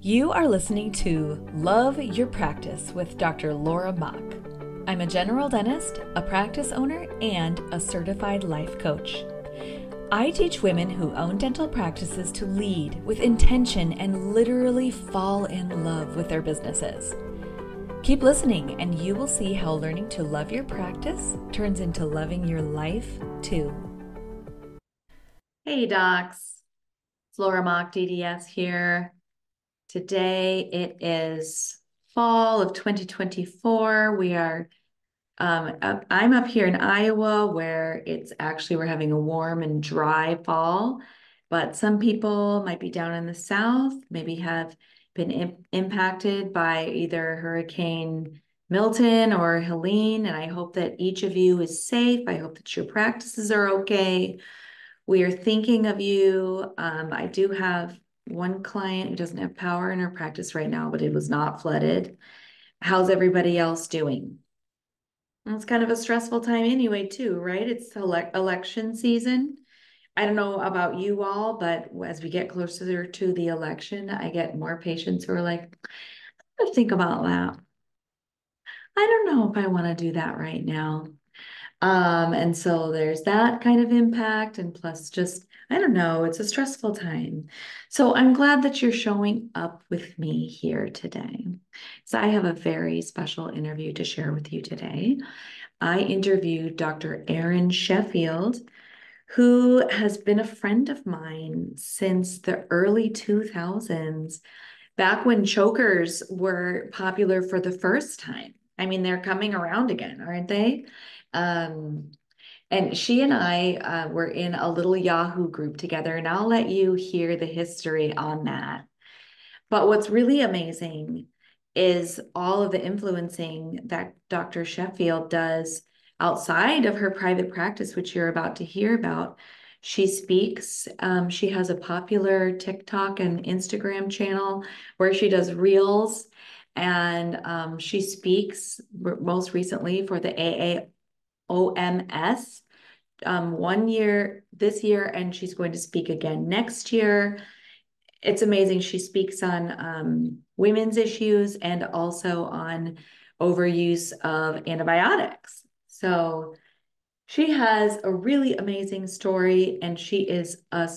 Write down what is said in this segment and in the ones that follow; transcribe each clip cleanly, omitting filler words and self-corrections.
You are listening to Love Your Practice with Dr. Laura Mach. I'm a general dentist, a practice owner, and a certified life coach. I teach women who own dental practices to lead with intention and literally fall in love with their businesses. Keep listening and you will see how learning to love your practice turns into loving your life too. Hey docs, it's Laura Mach, DDS here. Today it is fall of 2024. I'm up here in Iowa where we're having a warm and dry fall, but some people might be down in the south, maybe have been impacted by either Hurricane Milton or Helene, and I hope that each of you is safe. I hope that your practices are okay. We are thinking of you. I do have one client who doesn't have power in her practice right now, but it was not flooded. How's everybody else doing? Well, it's kind of a stressful time anyway, too, right? It's election season. I don't know about you all, but as we get closer to the election, I get more patients who are like, "Let's think about that. I don't know if I want to do that right now." And so there's that kind of impact, and plus just, I don't know, it's a stressful time. So I'm glad that you're showing up with me here today. So I have a very special interview to share with you today. I interviewed Dr. Erin Sheffield, who has been a friend of mine since the early 2000s, back when chokers were popular for the first time. I mean, they're coming around again, aren't they? Um, and she and I were in a little Yahoo group together, and I'll let you hear the history on that. But what's really amazing is all of the influencing that Dr. Sheffield does outside of her private practice, which you're about to hear about. She speaks. She has a popular TikTok and Instagram channel where she does reels, and she speaks most recently for the AAOMS 1 year this year, and she's going to speak again next year. It's amazing. She speaks on women's issues and also on overuse of antibiotics. So she has a really amazing story, and she is a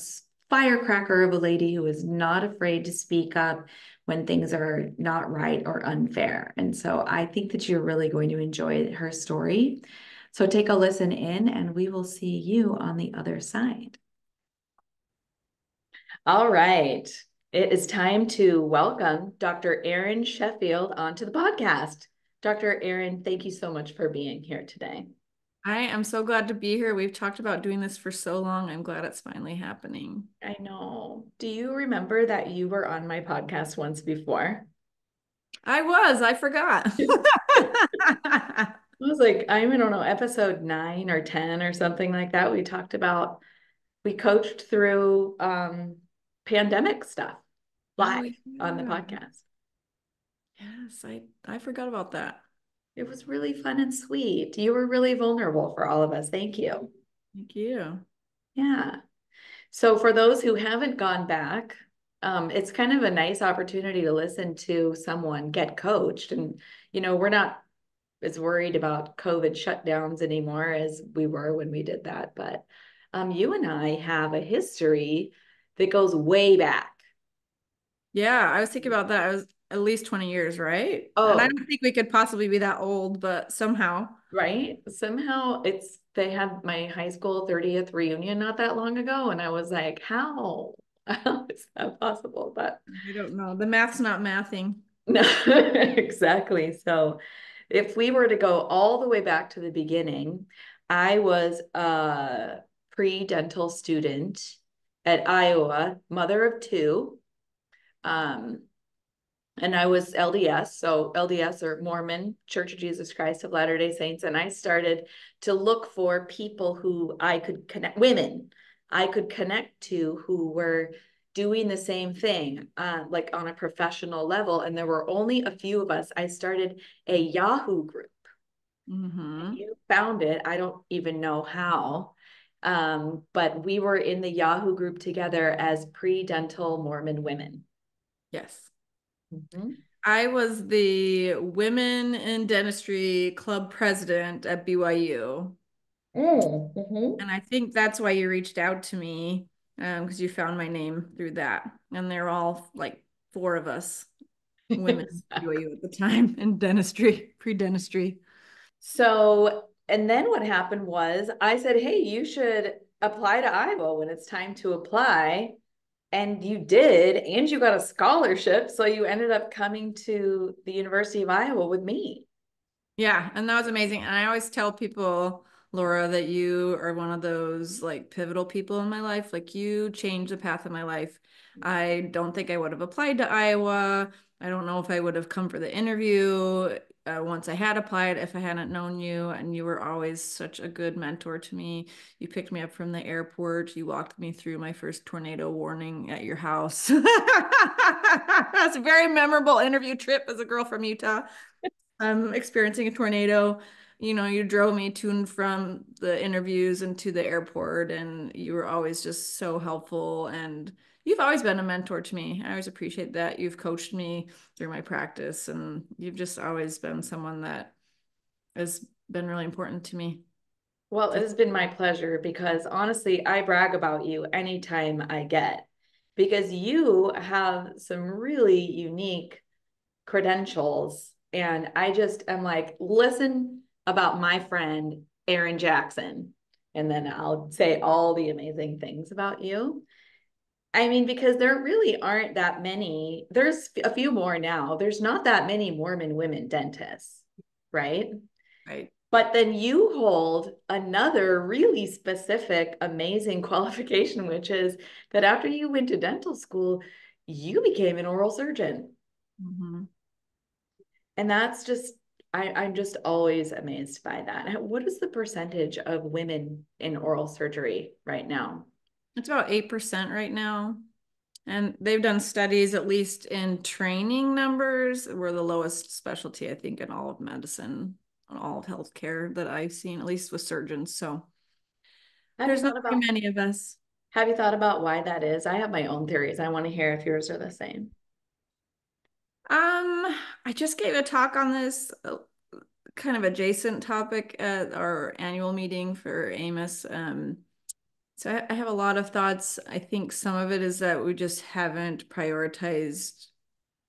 firecracker of a lady who is not afraid to speak up when things are not right or unfair. And so I think that you're really going to enjoy her story. So take a listen in, and we will see you on the other side. All right. It is time to welcome Dr. Erin Sheffield onto the podcast. Dr. Erin, thank you so much for being here today. I am so glad to be here. We've talked about doing this for so long. I'm glad it's finally happening. I know. Do you remember that you were on my podcast once before? I forgot. I was like, I don't know, episode 9 or 10 or something like that. We coached through pandemic stuff Oh, live on the yeah. podcast. Yes, I forgot about that. It was really fun and sweet. You were really vulnerable for all of us. Thank you. Thank you. Yeah. So for those who haven't gone back, it's kind of a nice opportunity to listen to someone get coached. And, we're not as worried about COVID shutdowns anymore as we were when we did that. But you and I have a history that goes way back. Yeah, I was thinking about that. I was at least 20 years, right? And I Oh, don't think we could possibly be that old, but somehow. right. Somehow they had my high school 30th reunion not that long ago. And I was like, how? How is that possible? But I don't know. The math's not mathing. no, exactly. So if we were to go all the way back to the beginning, I was a pre-dental student at Iowa, mother of two. Um, and I was LDS, so LDS or Mormon, Church of Jesus Christ of Latter-day Saints. And I started to look for people who I could connect, women I could connect to who were doing the same thing, like on a professional level. And there were only a few of us. I started a Yahoo group. Mm-hmm. You found it. I don't even know how. But we were in the Yahoo group together as pre-dental Mormon women. Yes. Mhm. I was the Women in Dentistry Club president at BYU. Mhm. And I think that's why you reached out to me, because you found my name through that. And they're all like four of us women at Exactly. BYU at the time in dentistry, pre-dentistry. So, and then what happened was I said, hey, you should apply to Iowa when it's time to apply. And you did, and you got a scholarship. So you ended up coming to the University of Iowa with me. Yeah, and that was amazing. And I always tell people, Laura, that you are one of those like pivotal people in my life. Like you changed the path of my life. I don't think I would have applied to Iowa. I don't know if I would have come for the interview once I had applied if I hadn't known you. And you were always such a good mentor to me. You picked me up from the airport. You walked me through my first tornado warning at your house. That's a very memorable interview trip as a girl from Utah. Experiencing a tornado. You know, you drove me to and from the interviews and to the airport, and you were always just so helpful. And you've always been a mentor to me. I always appreciate that. You've coached me through my practice, and you've just always been someone that has been really important to me. Well, it So, has been my pleasure because honestly, I brag about you anytime I get because you have some really unique credentials. And I just am like, listen about my friend, Erin Jackson. And then I'll say all the amazing things about you. I mean, because there really aren't that many, there's a few more now. There's not that many Mormon women dentists, right? right. But then you hold another really specific, amazing qualification, which is that after you went to dental school, you became an oral surgeon. Mhm. And that's just, I'm just always amazed by that. What is the percentage of women in oral surgery right now? It's about 8% right now. And they've done studies, at least in training numbers, we're the lowest specialty, I think, in all of medicine, all of healthcare that I've seen, at least with surgeons. So Have you there's not thought very about many of us. have you thought about why that is? I have my own theories. I want to hear if yours are the same. I just gave a talk on this kind of adjacent topic at our annual meeting for Amos. So I have a lot of thoughts. I think some of it is that we just haven't prioritized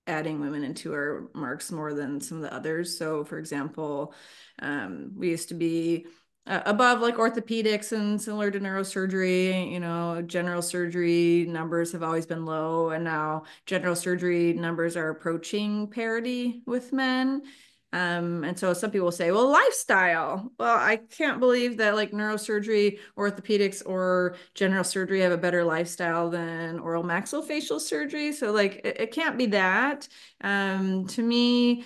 adding women into our marks more than some of the others. So, for example, we used to be above like orthopedics and similar to neurosurgery. You know, general surgery numbers have always been low, and now general surgery numbers are approaching parity with men. And so some people say, well, lifestyle. Well, I can't believe that like neurosurgery, orthopedics, or general surgery have a better lifestyle than oral maxillofacial surgery. So like it can't be that. To me,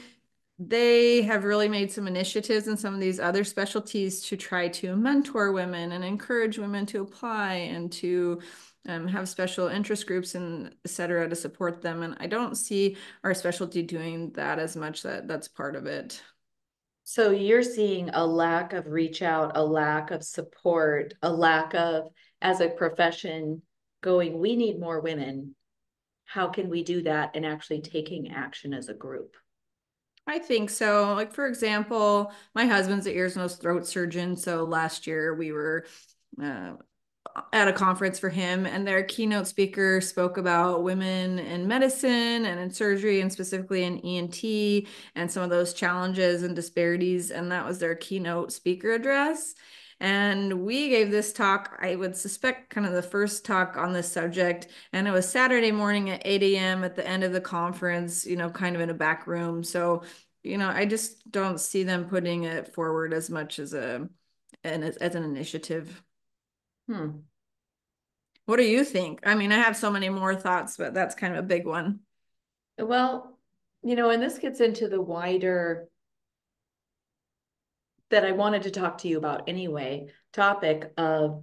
they have really made some initiatives in some of these other specialties to try to mentor women and encourage women to apply and to have special interest groups and et cetera to support them. And I don't see our specialty doing that as much. That's part of it. So you're seeing a lack of reach out, a lack of support, a lack of, as a profession, going, we need more women. How can we do that? And actually taking action as a group. I think so. Like, for example, my husband's an ears, nose, throat surgeon. So last year we were uh, at a conference for him, and their keynote speaker spoke about women in medicine and in surgery, and specifically in ENT, and some of those challenges and disparities. And that was their keynote speaker address. And we gave this talk, I would suspect, kind of the first talk on this subject. And it was Saturday morning at 8 a.m. at the end of the conference, you know, kind of in a back room. So, you know, I just don't see them putting it forward as much as as an initiative. Hmm. What do you think? I mean, I have so many more thoughts, but that's kind of a big one. Well, and this gets into the wider that I wanted to talk to you about anyway, topic of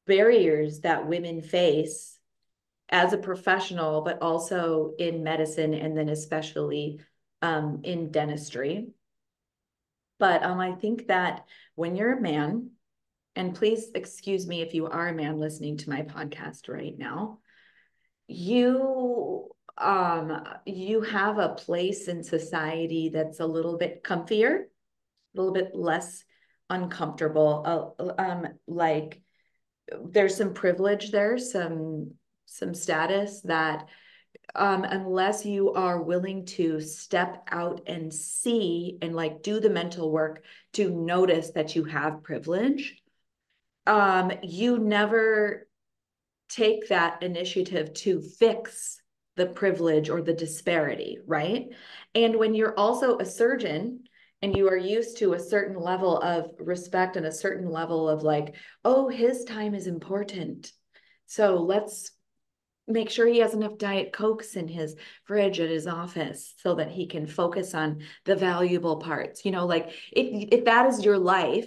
barriers that women face as a professional, but also in medicine and then especially in dentistry. But I think that when you're a man, and please excuse me if you are a man listening to my podcast right now, you you have a place in society that's a little bit comfier, a little bit less uncomfortable. Like there's some privilege there, some status that unless you are willing to step out and see and like do the mental work to notice that you have privilege, you never take that initiative to fix the privilege or the disparity, right? And when you're also a surgeon and you are used to a certain level of respect and a certain level of like, oh, his time is important. So let's make sure he has enough Diet Cokes in his fridge at his office so that he can focus on the valuable parts. You know, like if that is your life,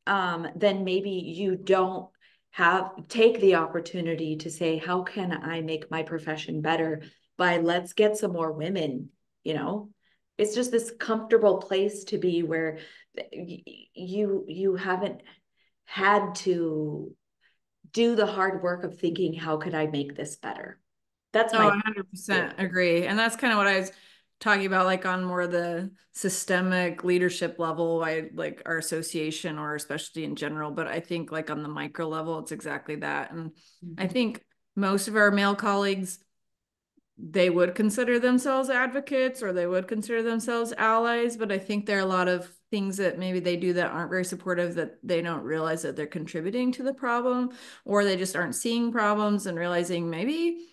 then maybe you don't have take the opportunity to say, how can I make my profession better by let's get some more women, you know? It's just this comfortable place to be where you haven't had to do the hard work of thinking, how could I make this better? That's Oh, my 100% view. agree. And that's kind of what I was talking about, like on more the systemic leadership level, I like our association or our specialty in general. But I think like on the micro level, it's exactly that. And I Mhm. think most of our male colleagues, they would consider themselves advocates or they would consider themselves allies, but I think there are a lot of things that maybe they do that aren't very supportive that they don't realize that they're contributing to the problem, or they just aren't seeing problems and realizing maybe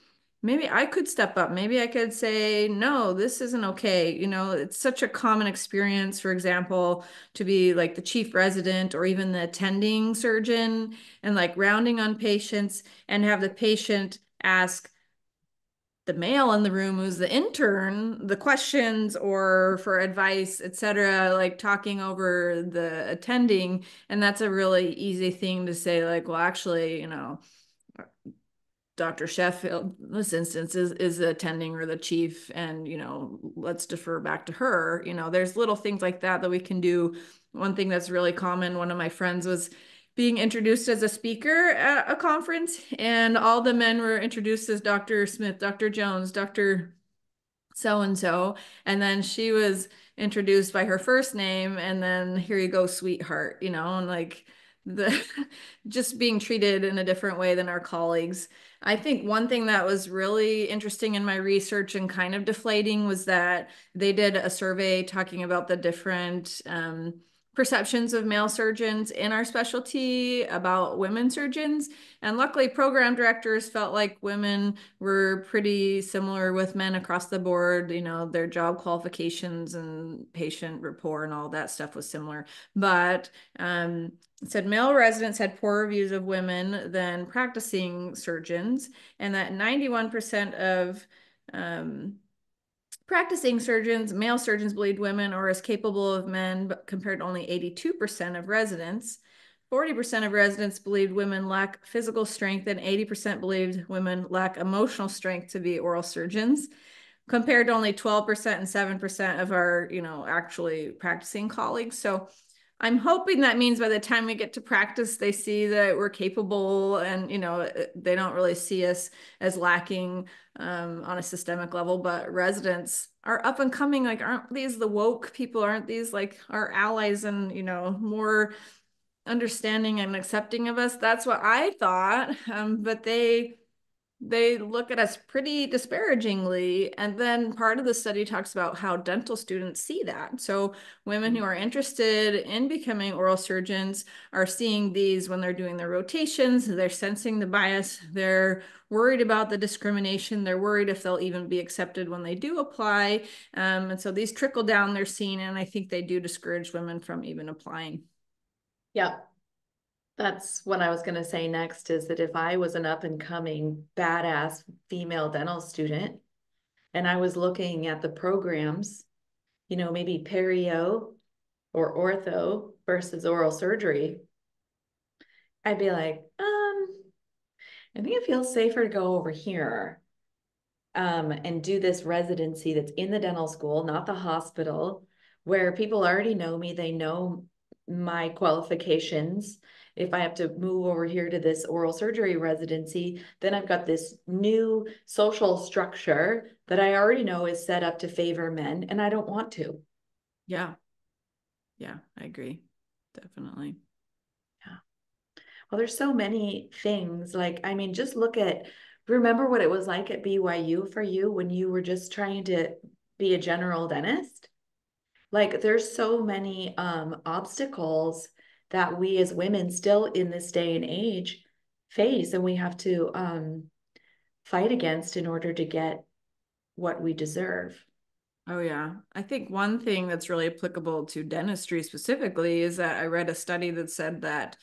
I could step up. Maybe I could say, no, this isn't okay. You know, it's such a common experience, for example, to be like the chief resident or even the attending surgeon and like rounding on patients and have the patient ask the male in the room who's the intern the questions or for advice, etc., like talking over the attending. And that's a really easy thing to say, like, well, actually, Dr. Sheffield, in this instance, is the attending or the chief, and let's defer back to her. There's little things like that that we can do. One thing that's really common, one of my friends was being introduced as a speaker at a conference, and all the men were introduced as Dr. Smith, Dr. Jones, Dr. So and so. And then she was introduced by her first name, and then here you go, sweetheart, and like the just being treated in a different way than our colleagues. I think one thing that was really interesting in my research and kind of deflating was that they did a survey talking about the different perceptions of male surgeons in our specialty about women surgeons. And luckily, program directors felt like women were pretty similar with men across the board. Their job qualifications and patient rapport and all that stuff was similar. But it said male residents had poorer reviews of women than practicing surgeons, and that 91% of um, practicing surgeons, male surgeons, believed women are as capable of men, but compared to only 82% of residents. 40% of residents believed women lack physical strength, and 80% believed women lack emotional strength to be oral surgeons, compared to only 12% and 7% of our, actually practicing colleagues. So I'm hoping that means by the time we get to practice, they see that we're capable, and they don't really see us as lacking on a systemic level. But residents are up and coming. Like, aren't these the woke people? Aren't these like our allies and more understanding and accepting of us? That's what I thought. But they look at us pretty disparagingly. And then part of the study talks about how dental students see that. So women who are interested in becoming oral surgeons are seeing these when they're doing their rotations. They're sensing the bias. They're worried about the discrimination. They're worried if they'll even be accepted when they do apply. And so these trickle down, they're seen, and I think they do discourage women from even applying. Yeah, that's what I was going to say next is that if I was an up and coming badass female dental student and I was looking at the programs, maybe perio or ortho versus oral surgery, I'd be like, I think it feels safer to go over here and do this residency that's in the dental school, not the hospital, where people already know me, they know my qualifications, if I have to move over here to this oral surgery residency, then I've got this new social structure that I already know is set up to favor men, and I don't want to. Yeah. Yeah, I agree. Definitely. Yeah. Well, there's so many things. Like, I mean, just look at, remember what it was like at BYU for you when you were just trying to be a general dentist? Like, there's so many obstacles that we as women still in this day and age face, and we have to fight against in order to get what we deserve. Oh, yeah. I think one thing that's really applicable to dentistry specifically is that I read a study that said that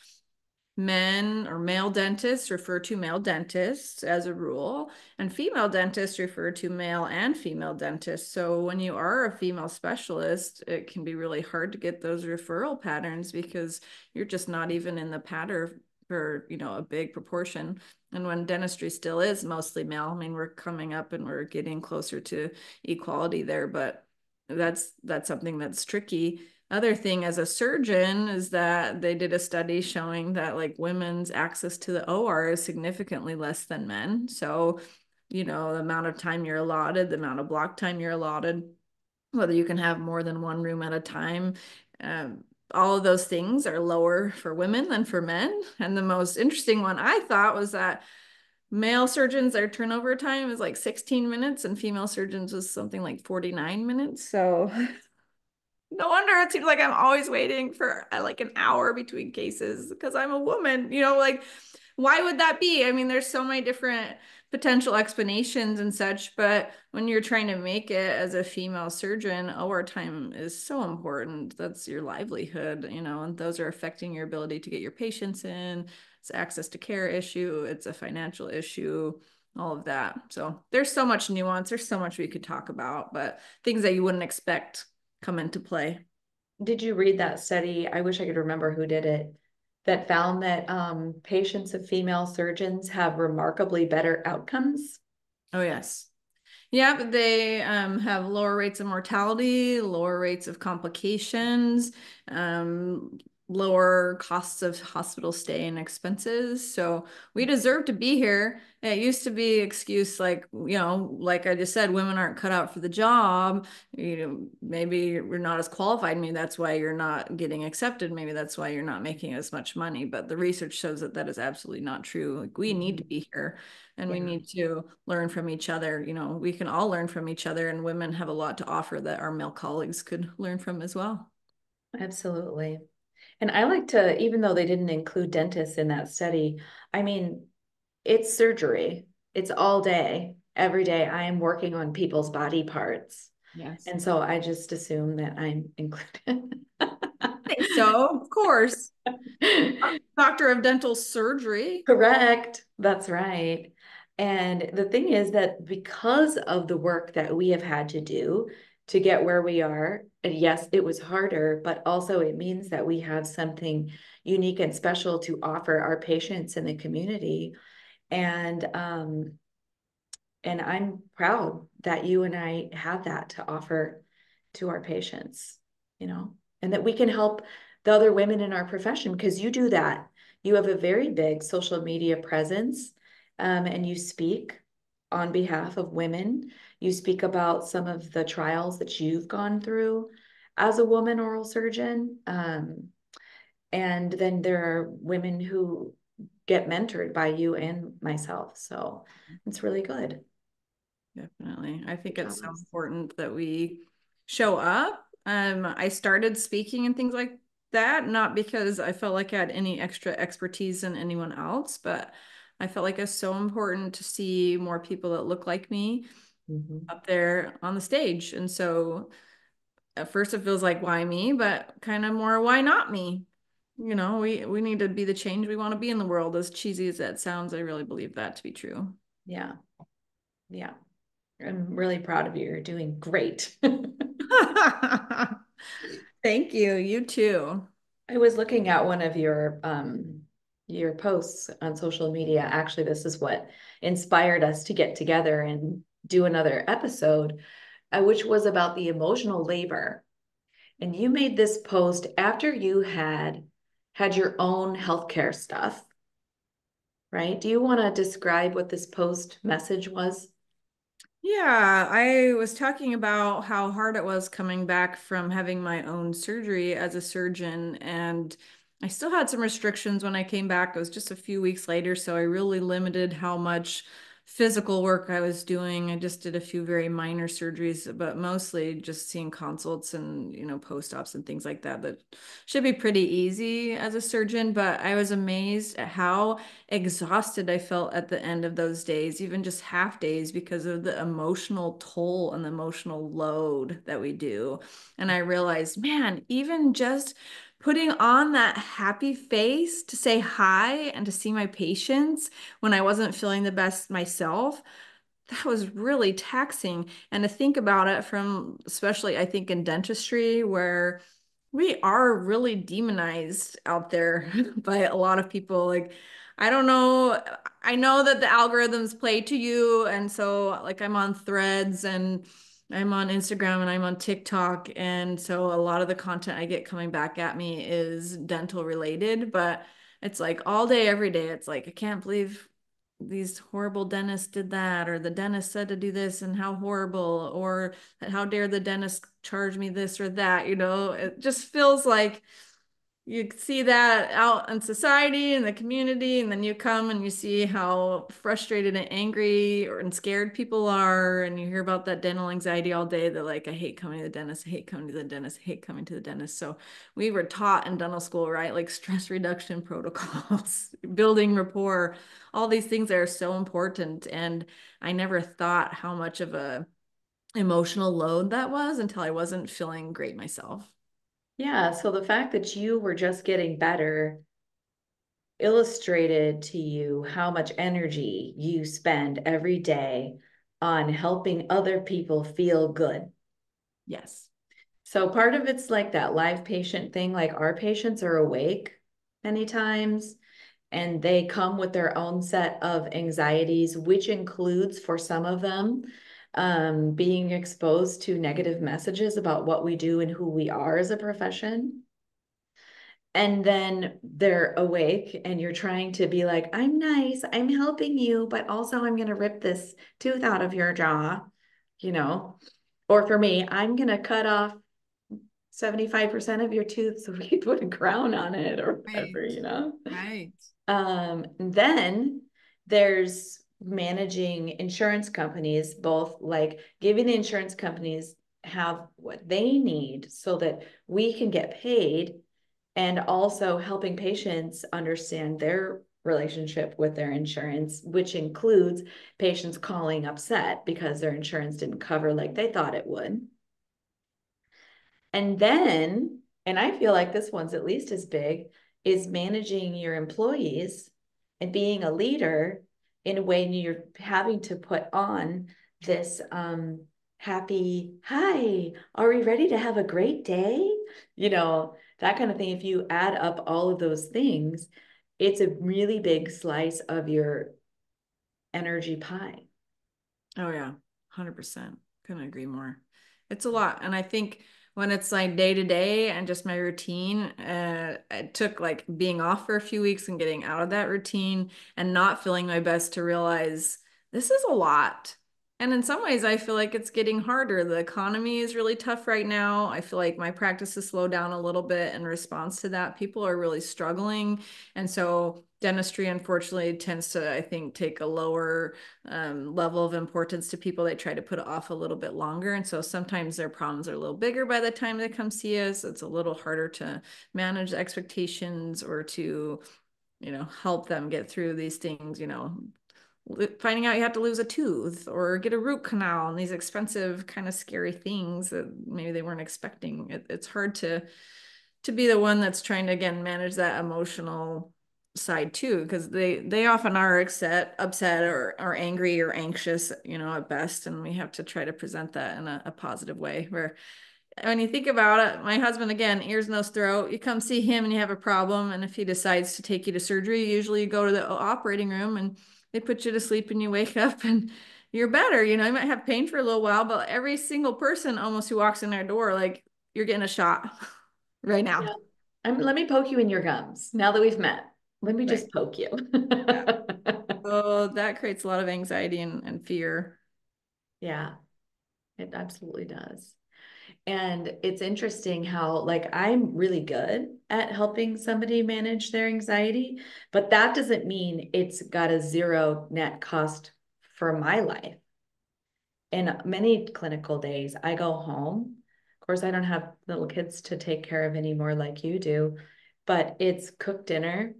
men or male dentists refer to male dentists as a rule, and female dentists refer to male and female dentists. So when you are a female specialist, it can be really hard to get those referral patterns because you're just not even in the pattern for, a big proportion. And when dentistry still is mostly male, I mean, we're coming up and we're getting closer to equality there, but that's something that's tricky. Other thing as a surgeon is that they did a study showing that like women's access to the OR is significantly less than men. So, the amount of time you're allotted, the amount of block time you're allotted, whether you can have more than one room at a time, all of those things are lower for women than for men. And the most interesting one I thought was that male surgeons, their turnover time is like 16 minutes, and female surgeons was something like 49 minutes. So no wonder it seems like I'm always waiting for like an hour between cases because I'm a woman. Like, why would that be? I mean, there's so many different potential explanations and such, but when you're trying to make it as a female surgeon, OR time is so important. That's your livelihood, and those are affecting your ability to get your patients in. It's access to care issue, it's a financial issue, all of that. So there's so much nuance, there's so much we could talk about, but things that you wouldn't expect come into play. Did you read that study? I wish I could remember who did it, that found that patients of female surgeons have remarkably better outcomes. Oh, yes. Yeah, but they have lower rates of mortality, lower rates of complications, um, lower costs of hospital stay and expenses. So we deserve to be here. It used to be excuse like, like I just said, women aren't cut out for the job. Maybe you're not as qualified. Maybe that's why you're not getting accepted. Maybe that's why you're not making as much money. But the research shows that that is absolutely not true. Like, we need to Mhm. be here and we Yeah, need to learn from each other. We can all learn from each other, and women have a lot to offer that our male colleagues could learn from as well. absolutely. And I like to, even though they didn't include dentists in that study, I mean, it's surgery. It's all day, every day. I am working on people's body parts. Yes. And so I just assume that I'm included. I think so, of course. Doctor of dental surgery. Correct. That's right. And the thing is that because of the work that we have had to do to get where we are, and yes, it was harder, but also it means that we have something unique and special to offer our patients in the community. And and I'm proud that you and I have that to offer to our patients, and that we can help the other women in our profession because you do that. You have a very big social media presence, and you speak on behalf of women. You speak about some of the trials that you've gone through as a woman oral surgeon. And then there are women who get mentored by you and myself. So it's really good. Definitely. I Good think job, it's so Liz. important that we show up. I started speaking and things like that, not because I felt like I had any extra expertise than anyone else, but I felt like it's so important to see more people that look like me Mhm. up there on the stage. And so at first it feels like why me, but kind of more why not me? We need to be the change we want to be in the world. As cheesy as that sounds, I really believe that to be true. Yeah, yeah. I'm really proud of you. You're doing great. Thank you. You too. I was looking at one of your posts on social media. Actually, this is what inspired us to get together and do another episode, which was about the emotional labor. And you made this post after you had had your own healthcare stuff, right? Do you want to describe what this post message was? Yeah, I was talking about how hard it was coming back from having my own surgery as a surgeon, and I still had some restrictions when I came back. It was just a few weeks later, so I really limited how much physical work I was doing. I just did a few very minor surgeries, but mostly just seeing consults and, post-ops and things like that that should be pretty easy as a surgeon. But I was amazed at how exhausted I felt at the end of those days, even just half days, because of the emotional toll and the emotional load that we do. And I realized, man, even just putting on that happy face to say hi and to see my patients when I wasn't feeling the best myself, that was really taxing. And to think about it from, especially I think in dentistry, where we are really demonized out there by a lot of people. Like, I don't know. I know that the algorithms play to you. And so, like, I'm on Threads and I'm on Instagram and I'm on TikTok. And so, a lot of the content I get coming back at me is dental related, but it's like all day, every day. It's like, I can't believe these horrible dentists did that, or the dentist said to do this and how horrible, or how dare the dentist charge me this or that. It just feels like you see that out in society and the community, and then you come and you see how frustrated and angry and scared people are, and you hear about that dental anxiety all day. They're like, I hate coming to the dentist, I hate coming to the dentist, I hate coming to the dentist. So we were taught in dental school, right? Like stress reduction protocols, building rapport, all these things that are so important. And I never thought how much of a emotional load that was until I wasn't feeling great myself. Yeah, so the fact that you were just getting better illustrated to you how much energy you spend every day on helping other people feel good. Yes. So part of it's like that live patient thing, like our patients are awake many times and they come with their own set of anxieties, which includes for some of them being exposed to negative messages about what we do and who we are as a profession. And then they're awake and you're trying to be like, I'm nice, I'm helping you, but also I'm going to rip this tooth out of your jaw, you know. Or for me, I'm going to cut off 75% of your tooth so we can put a crown on it or Right. whatever, you know. Right. Then there's managing insurance companies, both like giving the insurance companies have what they need so that we can get paid, and also helping patients understand their relationship with their insurance, which includes patients calling upset because their insurance didn't cover like they thought it would. And then, and I feel like this one's at least as big, is managing your employees and being a leader in a way you're having to put on this happy, hi, are we ready to have a great day? You know, that kind of thing. If you add up all of those things, it's a really big slice of your energy pie. Oh yeah, 100%. Couldn't agree more. It's a lot. And I think when it's like day to day and just my routine, it took like being off for a few weeks and getting out of that routine and not feeling my best to realize this is a lot. And in some ways, I feel like it's getting harder. The economy is really tough right now. I feel like my practice has slowed down a little bit in response to that. People are really struggling. And so dentistry, unfortunately, tends to, I think, take a lower level of importance to people. They try to put it off a little bit longer. And so sometimes their problems are a little bigger by the time they come see us. It's a little harder to manage expectations or to, help them get through these things, finding out you have to lose a tooth or get a root canal and these expensive kind of scary things that maybe they weren't expecting. It's hard to be the one that's trying to again manage that emotional side too, because they often are upset or angry or anxious, at best, and we have to try to present that in a positive way. Where when you think about it, my husband, again, ears, nose, throat, you come see him and you have a problem, and if he decides to take you to surgery, usually you go to the operating room and they put you to sleep and you wake up and you're better. You might have pain for a little while, but every single person almost who walks in our door, like, you're getting a shot right Yeah. now. Let me poke you in your gums. Now that we've met, let me Right. just poke you. Yeah. So that creates a lot of anxiety and fear. Yeah, it absolutely does. And it's interesting how, like, I'm really good at helping somebody manage their anxiety, but that doesn't mean it's got a zero net cost for my life. In many clinical days, I go home. Of course, I don't have little kids to take care of anymore like you do, but it's cook dinner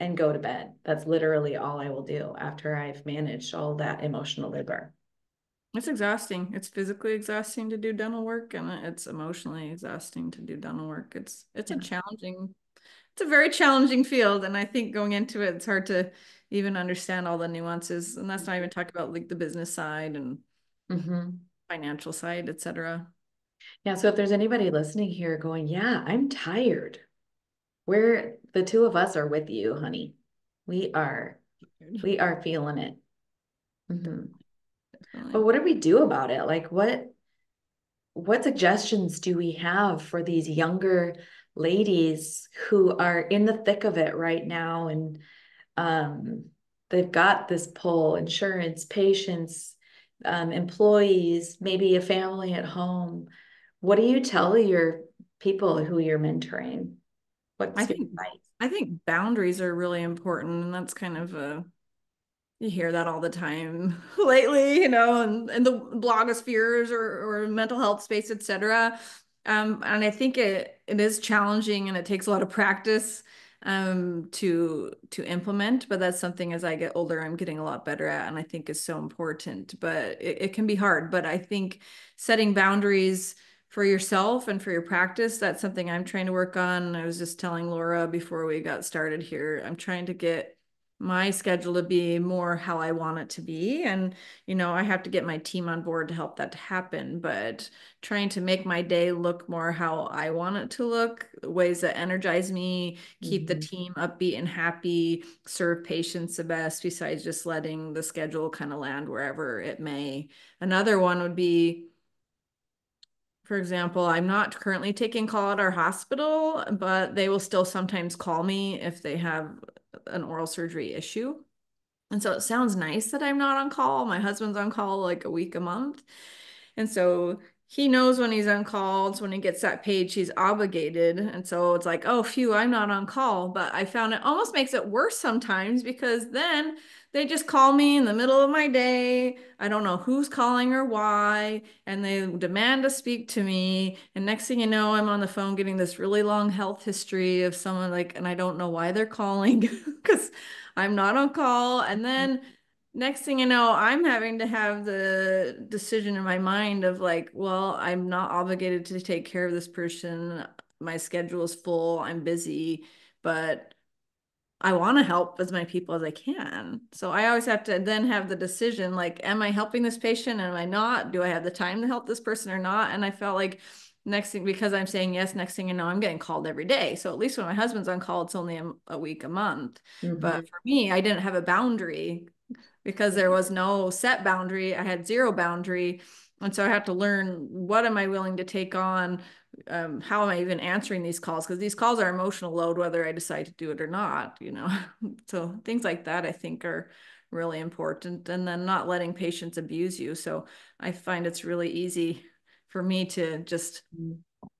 and go to bed. That's literally all I will do after I've managed all that emotional labor. It's exhausting. It's physically exhausting to do dental work, and it's emotionally exhausting to do dental work. It's a Yeah. challenging, it's a very challenging field, and I think going into it, it's hard to even understand all the nuances. And that's not even talking about like the business side and Hmm. financial side, etc. Yeah. So if there's anybody listening here going, yeah, I'm tired, we're the two of us are with you, honey. We are, we are feeling it. Hmm. But Definitely. what do we do about it? Like, what suggestions do we have for these younger ladies who are in the thick of it right now and um, they've got this pull, insurance, patients, employees, maybe a family at home. What do you tell your people who you're mentoring? I What's your think advice? I think boundaries are really important, and that's kind of a you hear that all the time lately, in the blogospheres or mental health space, etc. And I think it is challenging and it takes a lot of practice to implement, but that's something as I get older, I'm getting a lot better at, and I think is so important. But it can be hard. But I think setting boundaries for yourself and for your practice, that's something I'm trying to work on. I was just telling Laura before we got started here, I'm trying to get my schedule to be more how I want it to be. And, I have to get my team on board to help that to happen. But trying to make my day look more how I want it to look, ways that energize me, keep the Mhm. team upbeat and happy, serve patients the best, besides just letting the schedule kind of land wherever it may. Another one would be, for example, I'm not currently taking call at our hospital, but they will still sometimes call me if they have an oral surgery issue. And so it sounds nice that I'm not on call. My husband's on call like a week a month. And so he knows when he's on call. So when he gets that page, he's obligated. And so it's like, oh, phew, I'm not on call. But I found it almost makes it worse sometimes because then they just call me in the middle of my day. I don't know who's calling or why. And they demand to speak to me. And next thing you know, I'm on the phone getting this really long health history of someone like, and I don't know why they're calling because I'm not on call. And then next thing you know, I'm having to have the decision in my mind of like, well, I'm not obligated to take care of this person. My schedule is full. I'm busy, but I want to help as many people as I can. So I always have to then have the decision like, am I helping this patient? Am I not? Do I have the time to help this person or not? And I felt like next thing, because I'm saying yes, next thing you know, I'm getting called every day. So at least when my husband's on call, it's only a week, a month. But Mhm. for me, I didn't have a boundary because there was no set boundary. I had zero boundary. And so I had to learn what am I willing to take on? How am I even answering these calls? Because these calls are emotional load, whether I decide to do it or not. So things like that I think are really important. And then not letting patients abuse you. So I find it's really easy for me to just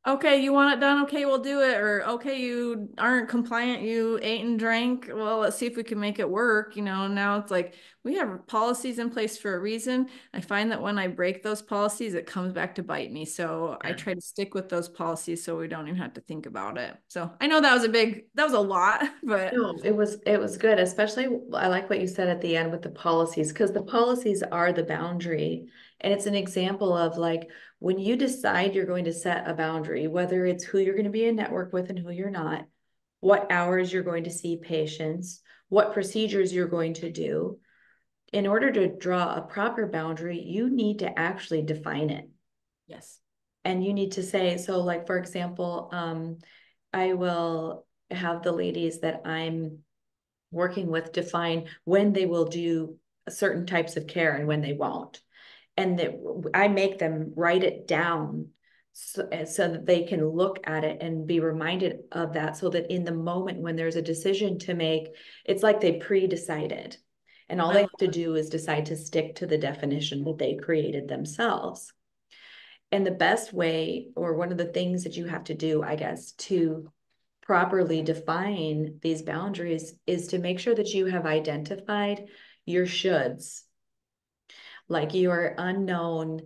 okay, you want it done? Okay, we'll do it. Or, okay, you aren't compliant. You ate and drank. Well, let's see if we can make it work. Now it's like we have policies in place for a reason. I find that when I break those policies, it comes back to bite me. So I Yeah. try to stick with those policies so we don't even have to think about it. So I know that was a lot, but No, it was good, especially I like what you said at the end with the policies, because the policies are the boundary. And it's an example of like when you decide you're going to set a boundary, whether it's who you're going to be in network with and who you're not, what hours you're going to see patients, what procedures you're going to do. In order to draw a proper boundary, you need to actually define it. yes. And you need to say, so like for example, I will have the ladies that I'm working with define when they will do certain types of care and when they won't. And that I make them write it down so that they can look at it and be reminded of that, so that in the moment when there's a decision to make, it's like they pre-decided. And all I they love have to do is decide to stick to the definition that they created themselves. And the best way, or one of the things that you have to do, I guess, to properly define these boundaries is to make sure that you have identified your shoulds, like your unknown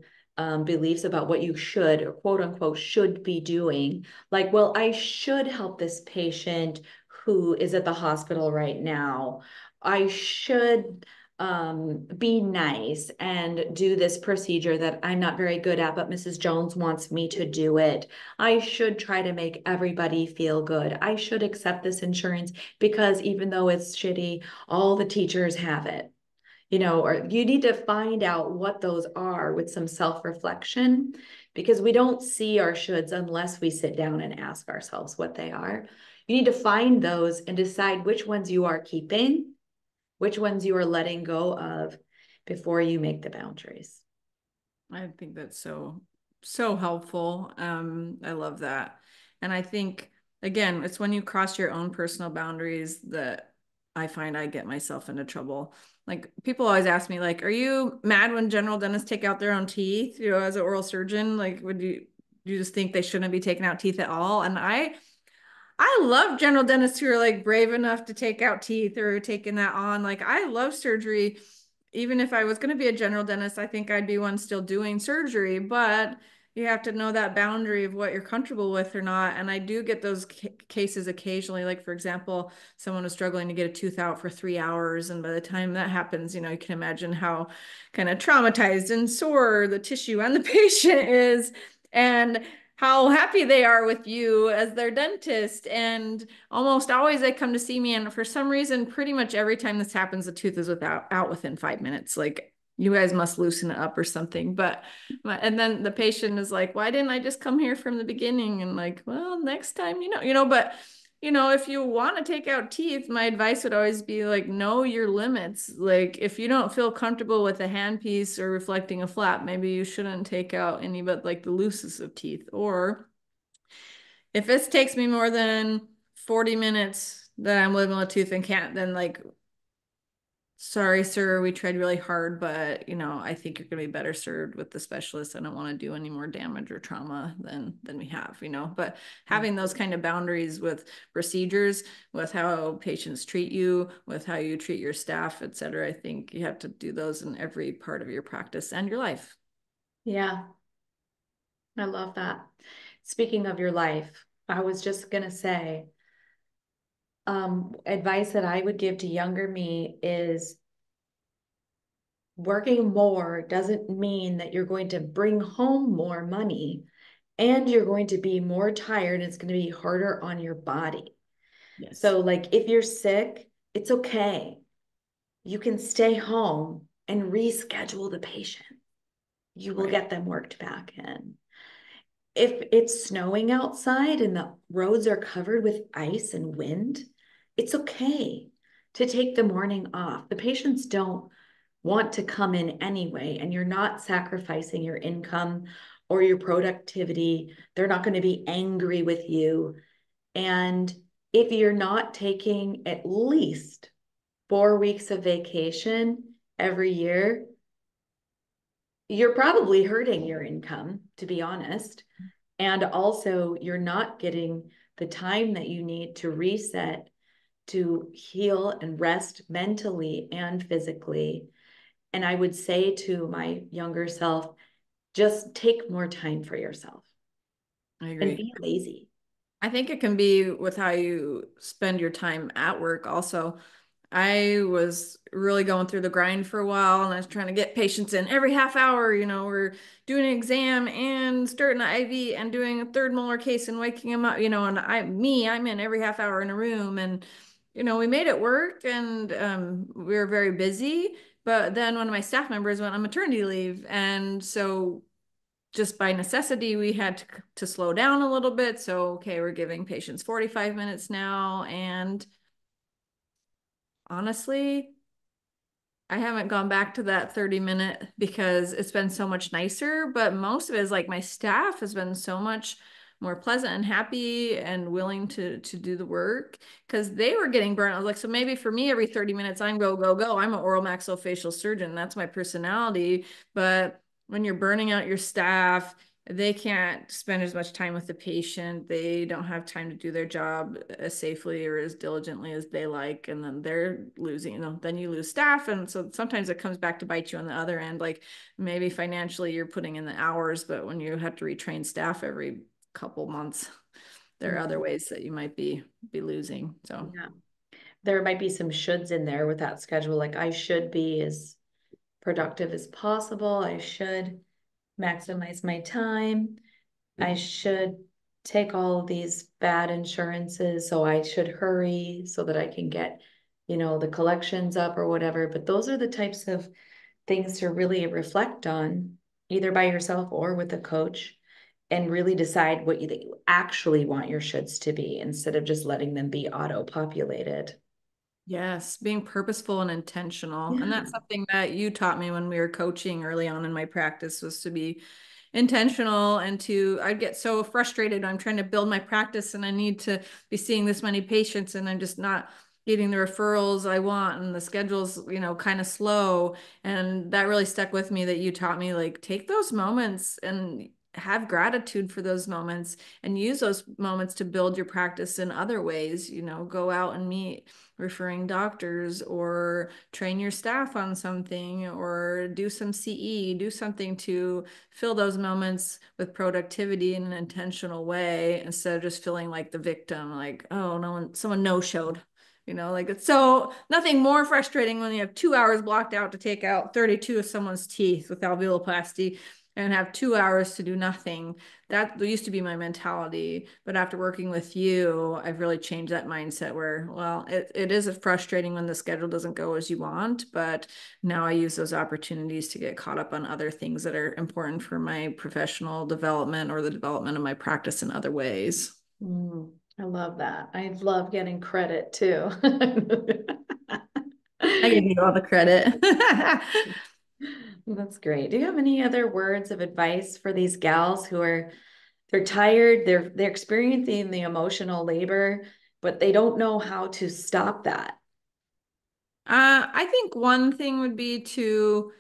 beliefs about what you should, or quote unquote should be doing. Like, well, I should help this patient who is at the hospital right now. I should be nice and do this procedure that I'm not very good at, but Mrs. Jones wants me to do it. I should try to make everybody feel good. I should accept this insurance because even though it's shitty, all the teachers have it. Or you need to find out what those are with some self-reflection, because we don't see our shoulds unless we sit down and ask ourselves what they are. You need to find those and decide which ones you are keeping, which ones you are letting go of before you make the boundaries. I think that's so helpful. I love that. And I think again, it's when you cross your own personal boundaries that I find I get myself into trouble. Like people always ask me, like, are you mad when general dentists take out their own teeth? As an oral surgeon, like, would you just think they shouldn't be taking out teeth at all? And I love general dentists who are like brave enough to take out teeth or taking that on. Like I love surgery. Even if I was going to be a general dentist, I think I'd be one still doing surgery, but you have to know that boundary of what you're comfortable with or not. And I do get those cases occasionally. Like, for example, someone was struggling to get a tooth out for 3 hours. And by the time that happens, you can imagine how kind of traumatized and sore the tissue and the patient is. And how happy they are with you as their dentist. And almost always they come to see me. And for some reason, pretty much every time this happens, the tooth is out within 5 minutes. Like, you guys must loosen it up or something. And then the patient is like, why didn't I just come here from the beginning? And like, well, next time, but if you want to take out teeth, my advice would always be like, know your limits. Like, if you don't feel comfortable with a handpiece or reflecting a flap, maybe you shouldn't take out any but like the loosest of teeth. Or if this takes me more than 40 minutes that I'm living with a tooth and can't, then like, sorry, sir, we tried really hard, but I think you're gonna be better served with the specialist. I don't want to do any more damage or trauma than we have. But having those kind of boundaries with procedures, with how patients treat you, with how you treat your staff, et cetera, I think you have to do those in every part of your practice and your life. Yeah, I love that. Speaking of your life, I was just gonna say, advice that I would give to younger me is working more doesn't mean that you're going to bring home more money, and you're going to be more tired. It's going to be harder on your body. Yes. So, like, if you're sick, it's okay. You can stay home and reschedule the patient. You will Right. get them worked back in. If it's snowing outside and the roads are covered with ice and wind, it's okay to take the morning off. The patients don't want to come in anyway, and you're not sacrificing your income or your productivity. They're not going to be angry with you. And if you're not taking at least 4 weeks of vacation every year, you're probably hurting your income, to be honest. And also, you're not getting the time that you need to reset, to heal and rest mentally and physically. And I would say to my younger self, just take more time for yourself I and agree. be lazy. I think it can be with how you spend your time at work also. I was really going through the grind for a while and I was trying to get patients in every half hour. We're doing an exam and starting an IV and doing a third molar case and waking them up, and I'm in every half hour in a room. And, we made it work and we were very busy. But then one of my staff members went on maternity leave. And so just by necessity, we had to slow down a little bit. So, okay, we're giving patients 45 minutes now. And honestly, I haven't gone back to that 30-minute because it's been so much nicer, but most of it is like my staff has been so much more pleasant and happy and willing to do the work because they were getting burnt. I was like, so maybe for me, every 30 minutes, I'm go, go, go. I'm an oral maxillofacial surgeon. That's my personality. But when you're burning out your staff, they can't spend as much time with the patient. They don't have time to do their job as safely or as diligently as they like. And then they're losing, then you lose staff. And so sometimes it comes back to bite you on the other end. Like maybe financially you're putting in the hours, but when you have to retrain staff every couple months, there are other ways that you might be losing. So Yeah. There might be some shoulds in there with that schedule. Like I should be as productive as possible. I should maximize my time. I should take all of these bad insurances, so I should hurry so that I can get, the collections up or whatever. But those are the types of things to really reflect on, either by yourself or with a coach, and really decide what you actually want your shoulds to be instead of just letting them be auto-populated. yes, being purposeful and intentional. And Yeah. that's something that you taught me when we were coaching early on in my practice was to be intentional and I'd get so frustrated. I'm trying to build my practice and I need to be seeing this many patients and I'm just not getting the referrals I want and the schedule's, kind of slow. And that really stuck with me that you taught me like take those moments and have gratitude for those moments and use those moments to build your practice in other ways, go out and meet referring doctors or train your staff on something or do some CE, do something to fill those moments with productivity in an intentional way instead of just feeling like the victim, like, oh, no one, someone no showed. Like it's so nothing more frustrating when you have 2 hours blocked out to take out 32 of someone's teeth with alveoloplasty and have 2 hours to do nothing. That used to be my mentality. But after working with you, I've really changed that mindset where, well, it is frustrating when the schedule doesn't go as you want, but now I use those opportunities to get caught up on other things that are important for my professional development or the development of my practice in other ways. I love that. I love getting credit too. I give you all the credit. That's great. Do you have any other words of advice for these gals who they're tired, they're experiencing the emotional labor, but they don't know how to stop that? I think one thing would be to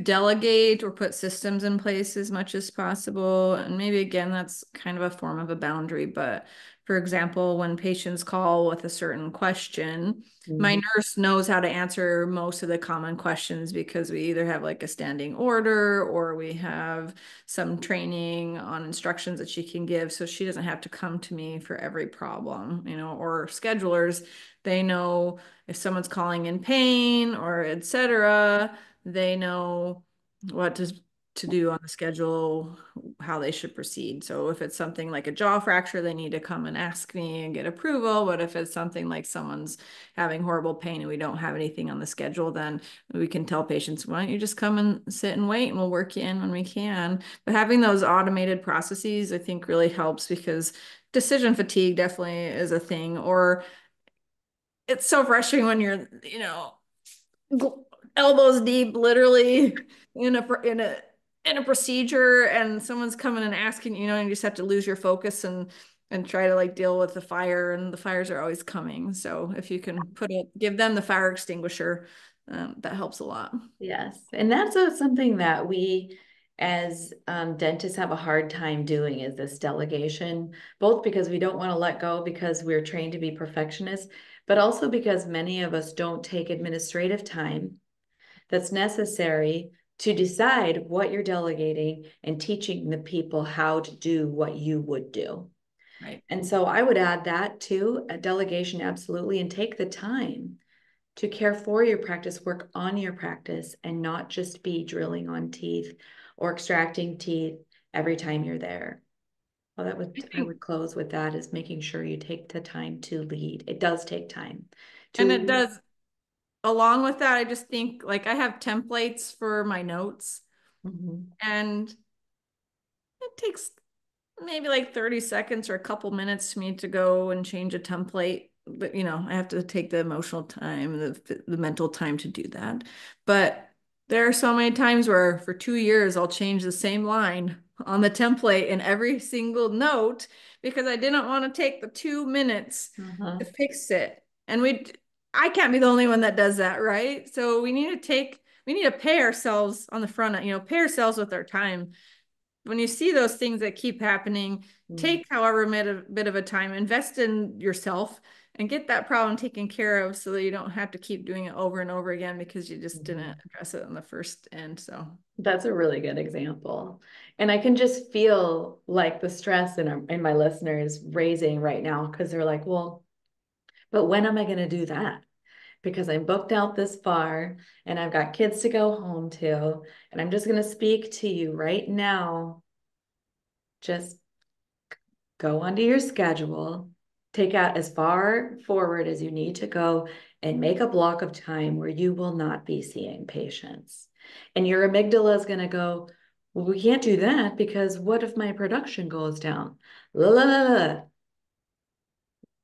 delegate or put systems in place as much as possible. And maybe again, that's kind of a form of a boundary. But for example, when patients call with a certain question, my Mhm. nurse knows how to answer most of the common questions because we either have like a standing order or we have some training on instructions that she can give. So she doesn't have to come to me for every problem, or schedulers, they know if someone's calling in pain or etc. They know what to do on the schedule, how they should proceed. So if it's something like a jaw fracture, they need to come and ask me and get approval. But if it's something like someone's having horrible pain and we don't have anything on the schedule, then we can tell patients, why don't you just come and sit and wait and we'll work you in when we can. But having those automated processes, I think really helps because decision fatigue definitely is a thing. Or it's so frustrating when you're, elbows deep, literally in a procedure, and someone's coming and asking, and you just have to lose your focus and try to like deal with the fire, and the fires are always coming. So if you can give them the fire extinguisher, that helps a lot. Yes. And that's something that we as dentists have a hard time doing is this delegation, both because we don't want to let go because we're trained to be perfectionists, but also because many of us don't take administrative time that's necessary to decide what you're delegating and teaching the people how to do what you would do. Right. And so I would add that to a delegation, absolutely, and take the time to care for your practice, work on your practice, and not just be drilling on teeth or extracting teeth every time you're there. Well, I I think, would close with that is making sure you take the time to lead. It does take time and it to. does. Along with that, I just think like I have templates for my notes, Mhm. and it takes maybe like 30 seconds or a couple minutes to me to go and change a template but I have to take the emotional time, the mental time to do that. But there are so many times where for 2 years I'll change the same line on the template in every single note because I didn't want to take the 2 minutes to Uh-huh. fix it. And I can't be the only one that does that, right? So we need to pay ourselves on the front end, pay ourselves with our time. When you see those things that keep happening, Mm. take however bit of a time, invest in yourself and get that problem taken care of so that you don't have to keep doing it over and over again because you just didn't Mhm. address it on the first end. So That's a really good example. And I can just feel like the stress in my listeners raising right now because they're like, well, but when am I going to do that? Because I'm booked out this far and I've got kids to go home to. And I'm just going to speak to you right now. Just go onto your schedule, take out as far forward as you need to go, and make a block of time where you will not be seeing patients. And your amygdala is going to go, well, we can't do that because what if my production goes down? La, la, la, la.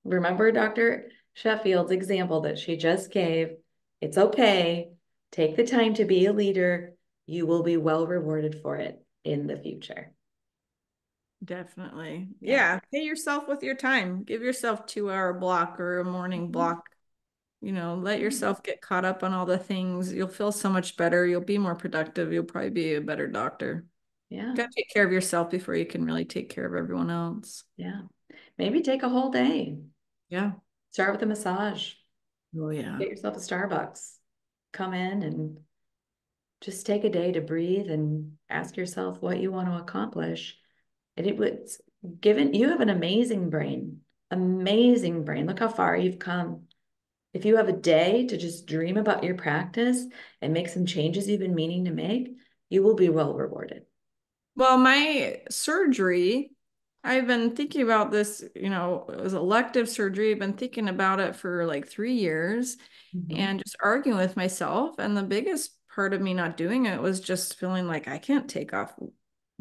Remember Dr. Sheffield's example that she just gave? It's okay. Take the time to be a leader. You will be well rewarded for it in the future. definitely. Yeah. Yeah. Pay yourself with your time. Give yourself 2 hour block or a morning Mhm. block. Let yourself get caught up on all the things. You'll feel so much better. You'll be more productive. You'll probably be a better doctor. Yeah. Got to take care of yourself before you can really take care of everyone else. Yeah. Maybe take a whole day. Yeah. Start with a massage. Oh, yeah. Get yourself a Starbucks. Come in and just take a day to breathe and ask yourself what you want to accomplish. And it was given you have an amazing brain. Amazing brain. Look how far you've come. If you have a day to just dream about your practice and make some changes you've been meaning to make, you will be well rewarded. Well, my surgery, I've been thinking about this, it was elective surgery. I've been thinking about it for like 3 years Mhm. and just arguing with myself. And the biggest part of me not doing it was just feeling like I can't take off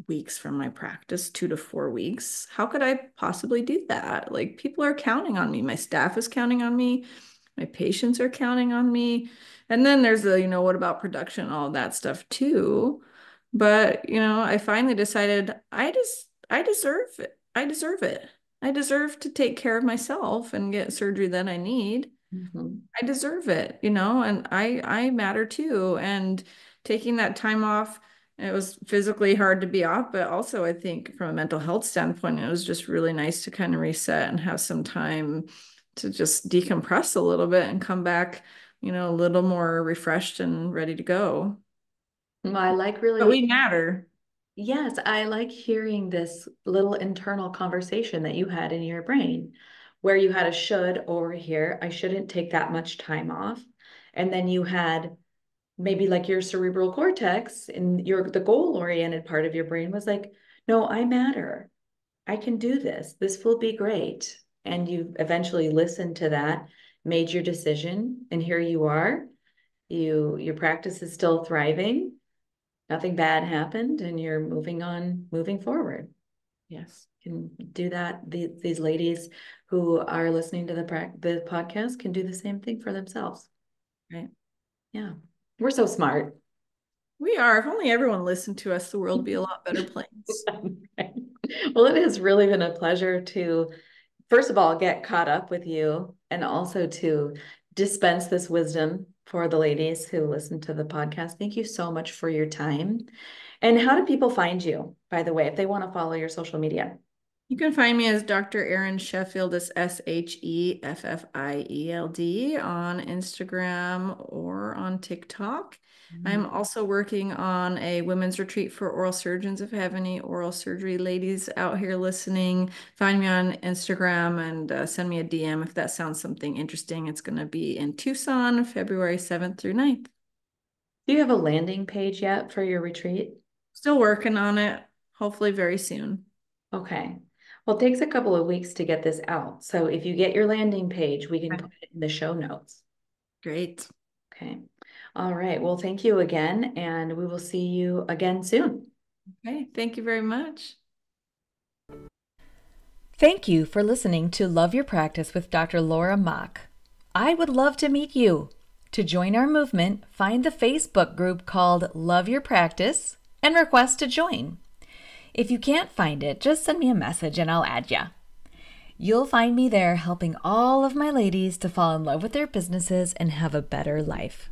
weeks from my practice, 2 to 4 weeks. How could I possibly do that? Like people are counting on me. My staff is counting on me. My patients are counting on me. And then there's what about production, all that stuff too. But, I finally decided I deserve it. I deserve it. I deserve to take care of myself and get surgery that I need. Mhm. I deserve it, and I matter too. And taking that time off, it was physically hard to be off, but also I think from a mental health standpoint, it was just really nice to kind of reset and have some time to just decompress a little bit and come back, a little more refreshed and ready to go. Well, I like But really we matter. Yes, I like hearing this little internal conversation that you had in your brain where you had a should over here. I shouldn't take that much time off. And then you had maybe like your cerebral cortex and the goal-oriented part of your brain was like, no, I matter. I can do this. This will be great. And you eventually listened to that, made your decision, and here you are. Your practice is still thriving, nothing bad happened, and you're moving on, moving forward. Yes. Can do that. These ladies who are listening to the podcast can do the same thing for themselves. Right. Yeah, we're so smart. We are. If only everyone listened to us, the world would be a lot better place. Well, it has really been a pleasure to, first of all, get caught up with you and also to dispense this wisdom for the ladies who listen to the podcast. Thank you so much for your time. And how do people find you, by the way, if they want to follow your social media? You can find me as Dr. Erin Sheffield, is Sheffield on Instagram or on TikTok. I'm also working on a women's retreat for oral surgeons. If I have any oral surgery ladies out here listening, find me on Instagram and send me a DM if that sounds something interesting. It's going to be in Tucson, February 7th through 9th. Do you have a landing page yet for your retreat? Still working on it, hopefully very soon. Okay. Well, it takes a couple of weeks to get this out. So if you get your landing page, we can put it in the show notes. Great. Okay. All right. Well, thank you again, and we will see you again soon. Okay, thank you very much. Thank you for listening to Love Your Practice with Dr. Laura Mach. I would love to meet you. To join our movement, find the Facebook group called Love Your Practice and request to join. If you can't find it, just send me a message and I'll add ya. You'll find me there helping all of my ladies to fall in love with their businesses and have a better life.